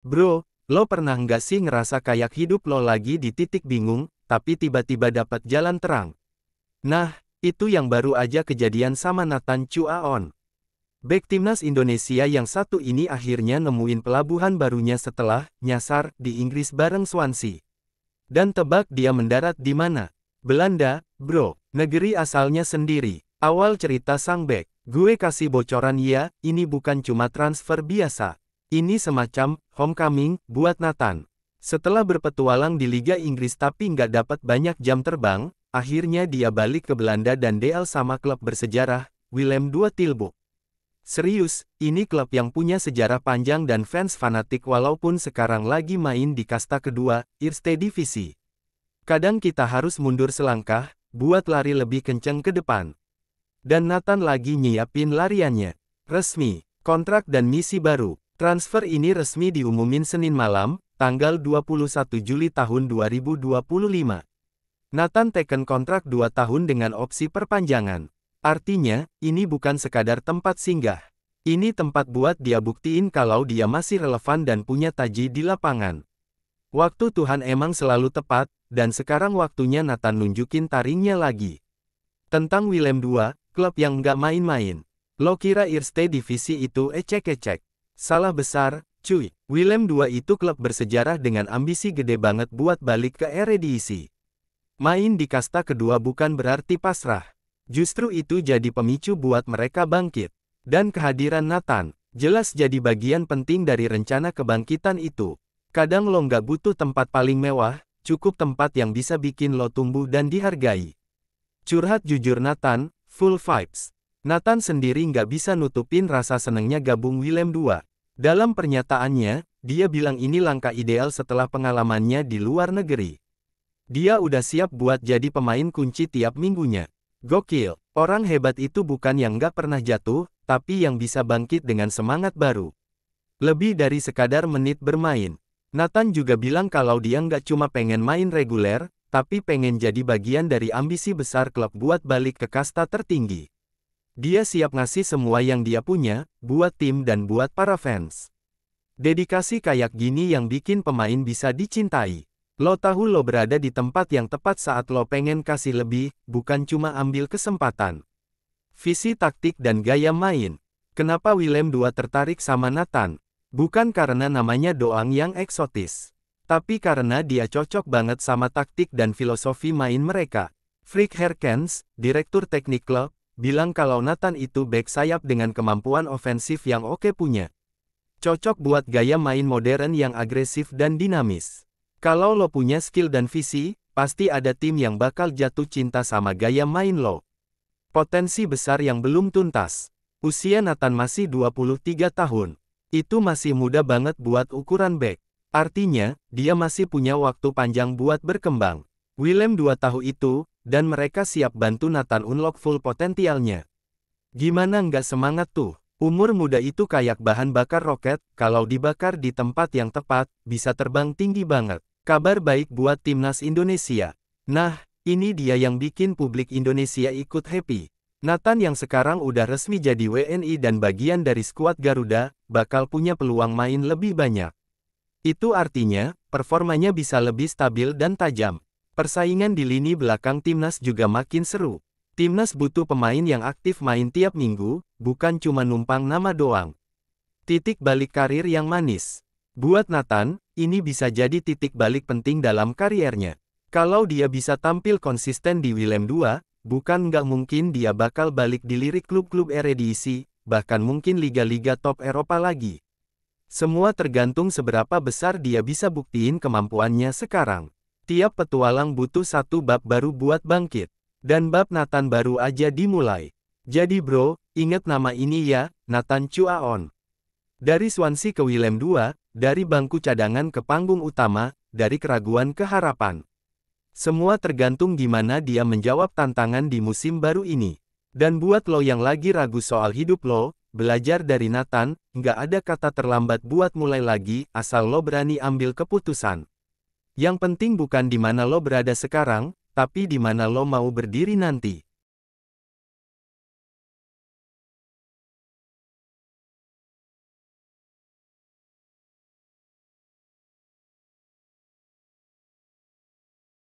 Bro, lo pernah nggak sih ngerasa kayak hidup lo lagi di titik bingung, tapi tiba-tiba dapat jalan terang? Nah, itu yang baru aja kejadian sama Nathan Chuaon. Bek timnas Indonesia yang satu ini akhirnya nemuin pelabuhan barunya setelah nyasar di Inggris bareng Swansea. Dan tebak dia mendarat di mana? Belanda, bro. Negeri asalnya sendiri. Awal cerita sang bek. Gue kasih bocoran ya, ini bukan cuma transfer biasa. Ini semacam homecoming buat Nathan. Setelah berpetualang di Liga Inggris tapi nggak dapat banyak jam terbang, akhirnya dia balik ke Belanda dan DL sama klub bersejarah, Willem II Tilburg. Serius, ini klub yang punya sejarah panjang dan fans fanatik walaupun sekarang lagi main di kasta kedua, Eerste Divisi. Kadang kita harus mundur selangkah, buat lari lebih kenceng ke depan. Dan Nathan lagi nyiapin lariannya. Resmi, kontrak dan misi baru. Transfer ini resmi diumumin Senin malam, tanggal 21 Juli tahun 2025. Nathan teken kontrak 2 tahun dengan opsi perpanjangan. Artinya, ini bukan sekadar tempat singgah. Ini tempat buat dia buktiin kalau dia masih relevan dan punya taji di lapangan. Waktu Tuhan emang selalu tepat, dan sekarang waktunya Nathan nunjukin taringnya lagi. Tentang Willem II, klub yang nggak main-main. Lo kira Eerste Divisi itu ecek-ecek? Salah besar, cuy. Willem II itu klub bersejarah dengan ambisi gede banget buat balik ke Eredivisie. Main di kasta kedua bukan berarti pasrah. Justru itu jadi pemicu buat mereka bangkit. Dan kehadiran Nathan, jelas jadi bagian penting dari rencana kebangkitan itu. Kadang lo nggak butuh tempat paling mewah, cukup tempat yang bisa bikin lo tumbuh dan dihargai. Curhat jujur Nathan, full vibes. Nathan sendiri nggak bisa nutupin rasa senengnya gabung Willem II. Dalam pernyataannya, dia bilang ini langkah ideal setelah pengalamannya di luar negeri. Dia udah siap buat jadi pemain kunci tiap minggunya. Gokil, orang hebat itu bukan yang nggak pernah jatuh, tapi yang bisa bangkit dengan semangat baru. Lebih dari sekadar menit bermain. Nathan juga bilang kalau dia nggak cuma pengen main reguler, tapi pengen jadi bagian dari ambisi besar klub buat balik ke kasta tertinggi. Dia siap ngasih semua yang dia punya, buat tim dan buat para fans. Dedikasi kayak gini yang bikin pemain bisa dicintai. Lo tahu lo berada di tempat yang tepat saat lo pengen kasih lebih, bukan cuma ambil kesempatan. Visi taktik dan gaya main. Kenapa Willem II tertarik sama Nathan? Bukan karena namanya doang yang eksotis. Tapi karena dia cocok banget sama taktik dan filosofi main mereka. Freek Herkens, direktur teknik klub, bilang kalau Nathan itu bek sayap dengan kemampuan ofensif yang oke punya. Cocok buat gaya main modern yang agresif dan dinamis. Kalau lo punya skill dan visi, pasti ada tim yang bakal jatuh cinta sama gaya main lo. Potensi besar yang belum tuntas. Usia Nathan masih 23 tahun. Itu masih muda banget buat ukuran bek. Artinya, dia masih punya waktu panjang buat berkembang. Willem II tahu itu, dan mereka siap bantu Nathan unlock full potensialnya. Gimana nggak semangat tuh? Umur muda itu kayak bahan bakar roket, kalau dibakar di tempat yang tepat, bisa terbang tinggi banget. Kabar baik buat timnas Indonesia. Nah, ini dia yang bikin publik Indonesia ikut happy. Nathan yang sekarang udah resmi jadi WNI dan bagian dari skuad Garuda, bakal punya peluang main lebih banyak. Itu artinya, performanya bisa lebih stabil dan tajam. Persaingan di lini belakang timnas juga makin seru. Timnas butuh pemain yang aktif main tiap minggu, bukan cuma numpang nama doang. Titik balik karir yang manis. Buat Nathan, ini bisa jadi titik balik penting dalam kariernya. Kalau dia bisa tampil konsisten di Willem II, bukan nggak mungkin dia bakal balik dilirik klub-klub Eredivisie, bahkan mungkin liga-liga top Eropa lagi. Semua tergantung seberapa besar dia bisa buktiin kemampuannya sekarang. Tiap petualang butuh satu bab baru buat bangkit. Dan bab Nathan baru aja dimulai. Jadi bro, inget nama ini ya, Nathan Chuaon. Dari Swansea ke Willem II, dari bangku cadangan ke panggung utama, dari keraguan ke harapan. Semua tergantung gimana dia menjawab tantangan di musim baru ini. Dan buat lo yang lagi ragu soal hidup lo, belajar dari Nathan, nggak ada kata terlambat buat mulai lagi, asal lo berani ambil keputusan. Yang penting bukan di mana lo berada sekarang, tapi di mana lo mau berdiri nanti.